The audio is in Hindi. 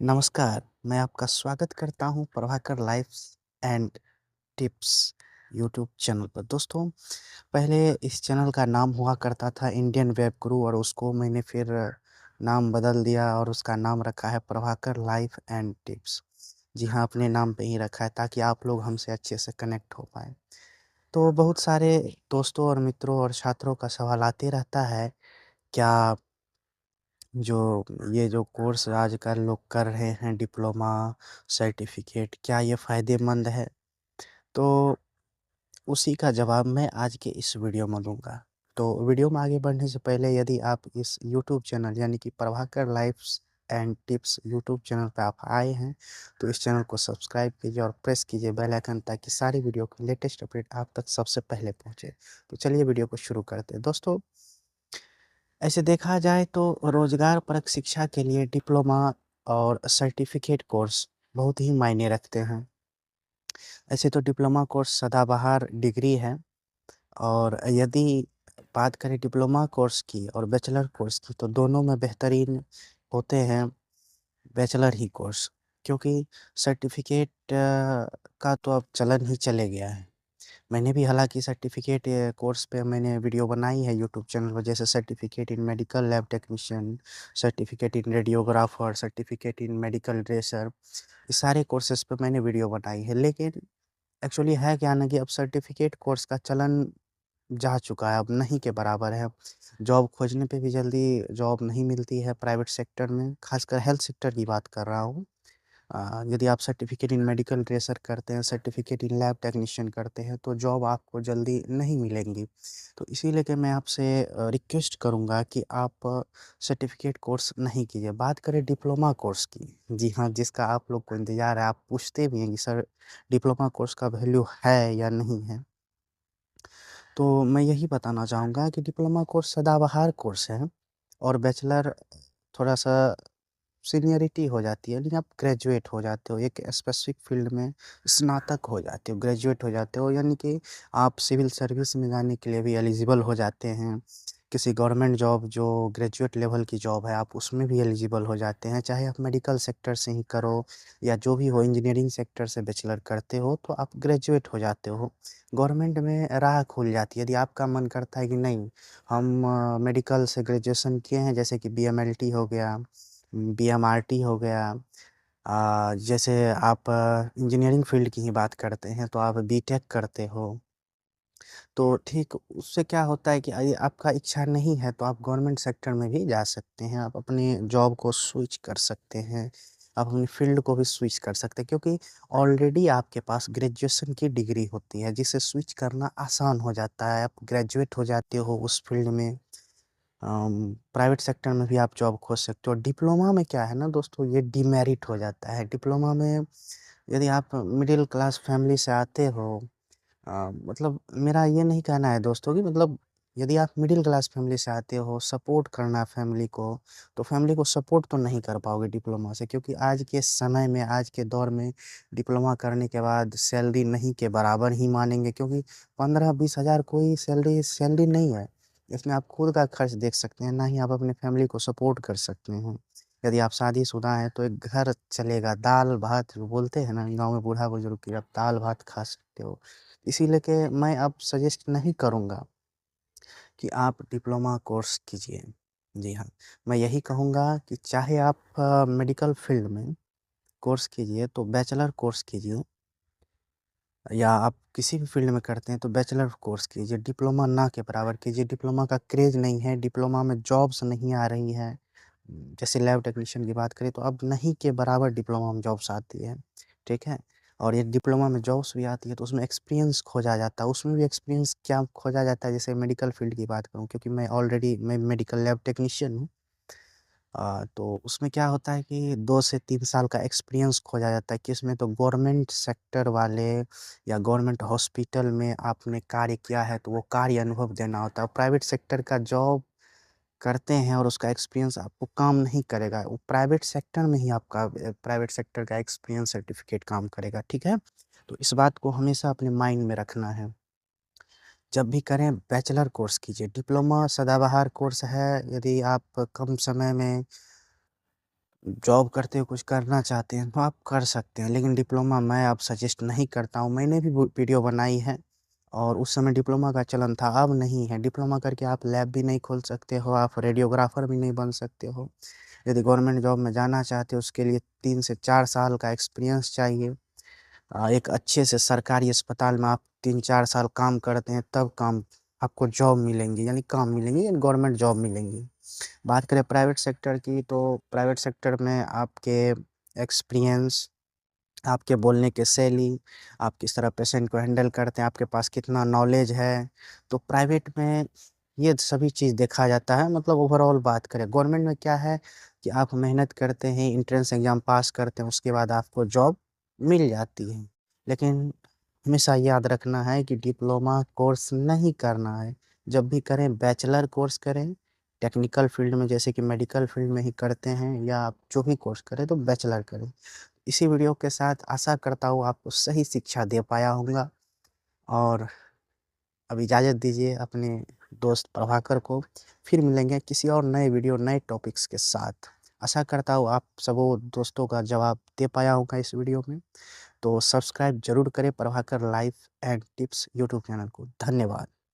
नमस्कार, मैं आपका स्वागत करता हूँ Prabhakar lifes and tips YouTube channel पर। दोस्तों, पहले इस चैनल का नाम हुआ करता था इंडियन वेब गुरु और उसको मैंने फिर नाम बदल दिया और उसका नाम रखा है प्रभाकर लाइफ़ एंड टिप्स। जी हाँ, अपने नाम पे ही रखा है ताकि आप लोग हमसे अच्छे से कनेक्ट हो पाएँ। तो बहुत सारे दोस्तों और मित्रों और छात्रों का सवाल आते रहता है, क्या जो ये जो कोर्स आजकल लोग कर रहे हैं डिप्लोमा, सर्टिफ़िकेट क्या ये फ़ायदेमंद है? तो उसी का जवाब मैं आज के इस वीडियो में दूँगा। तो वीडियो में आगे बढ़ने से पहले यदि आप इस यूट्यूब चैनल यानी कि Prabhakar lifes and tips YouTube channel पे आप आए हैं, तो इस चैनल को सब्सक्राइब कीजिए और प्रेस कीजिए बेल आइकन ताकि सारी वीडियो की लेटेस्ट अपडेट आप तक सबसे पहले पहुँचे। तो चलिए वीडियो को शुरू करते हैं। दोस्तों, ऐसे देखा जाए तो रोज़गारपरक शिक्षा के लिए डिप्लोमा और सर्टिफ़िकेट कोर्स बहुत ही मायने रखते हैं। ऐसे तो डिप्लोमा कोर्स सदाबहार डिग्री है और यदि बात करें डिप्लोमा कोर्स की और बैचलर कोर्स की तो दोनों में बेहतरीन होते हैं बैचलर ही कोर्स, क्योंकि सर्टिफ़िकेट का तो अब चलन ही चले गया है। मैंने भी हालाँकि सर्टिफ़िकेट कोर्स पे मैंने वीडियो बनाई है यूट्यूब चैनल पर, जैसे सर्टिफ़िकेट इन मेडिकल लैब टेक्नीशियन, सर्टिफ़िकेट इन रेडियोग्राफर, सर्टिफ़िकेट इन मेडिकल ड्रेसर, ये सारे कोर्सेज़ पे मैंने वीडियो बनाई है। लेकिन एक्चुअली है क्या ना कि अब सर्टिफ़िकेट कोर्स का चलन जा चुका है, अब नहीं के बराबर है। जॉब खोजने पे भी जल्दी जॉब नहीं मिलती है प्राइवेट सेक्टर में, ख़ासकर हेल्थ सेक्टर की बात कर रहा हूँ। यदि आप सर्टिफ़िकेट इन मेडिकल ड्रेसर करते हैं, सर्टिफ़िकेट इन लैब टेक्नीशियन करते हैं, तो जॉब आपको जल्दी नहीं मिलेंगी। तो इसी लेके मैं आपसे रिक्वेस्ट करूँगा कि आप सर्टिफ़िकेट कोर्स नहीं कीजिए। बात करें डिप्लोमा कोर्स की, जी हाँ, जिसका आप लोग को इंतज़ार है, आप पूछते भी हैं कि सर डिप्लोमा कोर्स का वैल्यू है या नहीं है? तो मैं यही बताना चाहूँगा कि डिप्लोमा कोर्स सदाबहार कोर्स है और बैचलर थोड़ा-सा सीनियरिटी हो जाती है, लेकिन आप ग्रेजुएट हो जाते हो, एक स्पेसिफ़िक फ़ील्ड में स्नातक हो जाते हो, ग्रेजुएट हो जाते हो, यानी कि आप सिविल सर्विस में जाने के लिए भी एलिजिबल हो जाते हैं। किसी गवर्नमेंट जॉब जो ग्रेजुएट लेवल की जॉब है, आप उसमें भी एलिजिबल हो जाते हैं, चाहे आप मेडिकल सेक्टर से ही करो या जो भी हो, इंजीनियरिंग सेक्टर से बैचलर करते हो, तो आप ग्रेजुएट हो जाते हो। गवर्नमेंट में राह खुल जाती है, यदि आपका मन करता है कि नहीं, हम मेडिकल से ग्रेजुएशन किए हैं, जैसे कि बीएमएलटी हो गया, बीएमआरटी हो गया, जैसे आप इंजीनियरिंग फ़ील्ड की ही बात करते हैं, तो आप बीटेक करते हो। तो ठीक उससे क्या होता है कि आपका इच्छा नहीं है तो आप गवर्नमेंट सेक्टर में भी जा सकते हैं। आप अपने जॉब को स्विच कर सकते हैं। आप अपनी फ़ील्ड को भी स्विच कर सकते हैं, क्योंकि ऑलरेडी आपके पास ग्रेजुएशन की डिग्री होती है जिसे स्विच करना आसान हो जाता है। आप ग्रेजुएट हो जाते हो उस फ़ील्ड में। प्राइवेट सेक्टर में भी आप जॉब खोज सकते हो। डिप्लोमा में क्या है ना दोस्तों, ये डीमेरिट हो जाता है। डिप्लोमा में यदि आप मिडिल क्लास फैमिली से आते हो, मतलब मेरा ये नहीं कहना है दोस्तों कि मतलब यदि आप मिडिल क्लास फैमिली से आते हो, सपोर्ट करना फैमिली को, तो फैमिली को सपोर्ट तो नहीं कर पाओगे डिप्लोमा से, क्योंकि आज के समय में, आज के दौर में डिप्लोमा करने के बाद सैलरी नहीं के बराबर ही मानेंगे, क्योंकि 15-20 हज़ार कोई सैलरी सैलरी नहीं है। इसमें आप खुद का खर्च देख सकते हैं, ना ही आप अपनी फैमिली को सपोर्ट कर सकते हैं। यदि आप शादीशुदा हैं तो एक घर चलेगा, दाल-भात जो बोलते हैं ना गाँव में बूढ़ा-बुजुर्ग कि आप दाल-भात खा सकते हो। इसीलिए कि मैं अब सजेस्ट नहीं करूँगा कि आप डिप्लोमा कोर्स कीजिए। जी हाँ, मैं यही कहूँगा कि चाहे आप मेडिकल फ़ील्ड में कोर्स कीजिए तो बैचलर कोर्स कीजिए, या आप किसी भी फ़ील्ड में करते हैं तो बैचलर कोर्स कीजिए, डिप्लोमा ना के बराबर कीजिए। डिप्लोमा का क्रेज़ नहीं है, डिप्लोमा में जॉब्स नहीं आ रही हैं। जैसे लैब टेक्नीशियन की बात करें तो अब नहीं के बराबर डिप्लोमा में जॉब्स आती है, ठीक है? और ये डिप्लोमा में जॉब्स भी आती है तो उसमें एक्सपीरियंस खोजा जाता है। उसमें भी एक्सपीरियंस क्या खोजा जाता है, जैसे मेडिकल फ़ील्ड की बात करूँ, क्योंकि मैं मेडिकल लैब टेक्नीशियन हूँ। तो उसमें क्या होता है कि 2 से 3 साल का एक्सपीरियंस खोजा जाता है कि इसमें तो गवर्नमेंट सेक्टर वाले या गवर्नमेंट हॉस्पिटल में आपने कार्य किया है तो वो कार्य अनुभव देना होता है। प्राइवेट सेक्टर का जॉब करते हैं और उसका एक्सपीरियंस आपको काम नहीं करेगा। वो प्राइवेट सेक्टर में ही आपका प्राइवेट सेक्टर का एक्सपीरियंस सर्टिफ़िकेट काम करेगा, ठीक है? तो इस बात को हमेशा अपने माइंड में रखना है। जब भी करें बैचलर कोर्स कीजिए, डिप्लोमा सदाबहार कोर्स है, यदि आप कम समय में जॉब करते हुए कुछ करना चाहते हैं तो आप कर सकते हैं, लेकिन डिप्लोमा मैं अब सजेस्ट नहीं करता हूँ। मैंने भी वीडियो बनाई है और उस समय डिप्लोमा का चलन था, अब नहीं है। डिप्लोमा करके आप लैब भी नहीं खोल सकते हो, आप रेडियोग्राफर भी नहीं बन सकते हो। यदि गवर्नमेंट जॉब में जाना चाहते हो उसके लिए 3 से 4 साल का एक्सपीरियंस चाहिए। एक अच्छे से सरकारी अस्पताल में आप 3-4 साल काम करते हैं तब काम आपको जॉब मिलेंगी, यानी काम मिलेंगी, यानी गवर्नमेंट जॉब मिलेंगी। बात करें प्राइवेट सेक्टर की, तो प्राइवेट सेक्टर में आपके एक्सपीरियंस, आपके बोलने की शैली, आप किस तरह पेशेंट को हैंडल करते हैं, आपके पास कितना नॉलेज है, तो प्राइवेट में ये सभी चीज़ देखा जाता है। मतलब ओवरऑल बात करें, गवर्नमेंट में क्या है कि आप मेहनत करते हैं, एंट्रेंस एग्ज़ाम पास करते हैं, उसके बाद आपको जॉब मिल जाती है। लेकिन हमेशा याद रखना है कि डिप्लोमा कोर्स नहीं करना है। जब भी करें बैचलर कोर्स करें, टेक्निकल फील्ड में जैसे कि मेडिकल फील्ड में ही करते हैं, या आप जो भी कोर्स करें तो बैचलर करें। इसी वीडियो के साथ आशा करता हूँ आपको सही शिक्षा दे पाया होऊँगा, और अब इजाज़त दीजिए अपने दोस्त प्रभाकर को। फिर मिलेंगे किसी और नए वीडियो, नए टॉपिक्स के साथ। आशा करता हूँ आप सबों दोस्तों का जवाब दे पाया होगा इस वीडियो में। तो सब्सक्राइब ज़रूर करें Prabhakar life and tips YouTube channel को। धन्यवाद।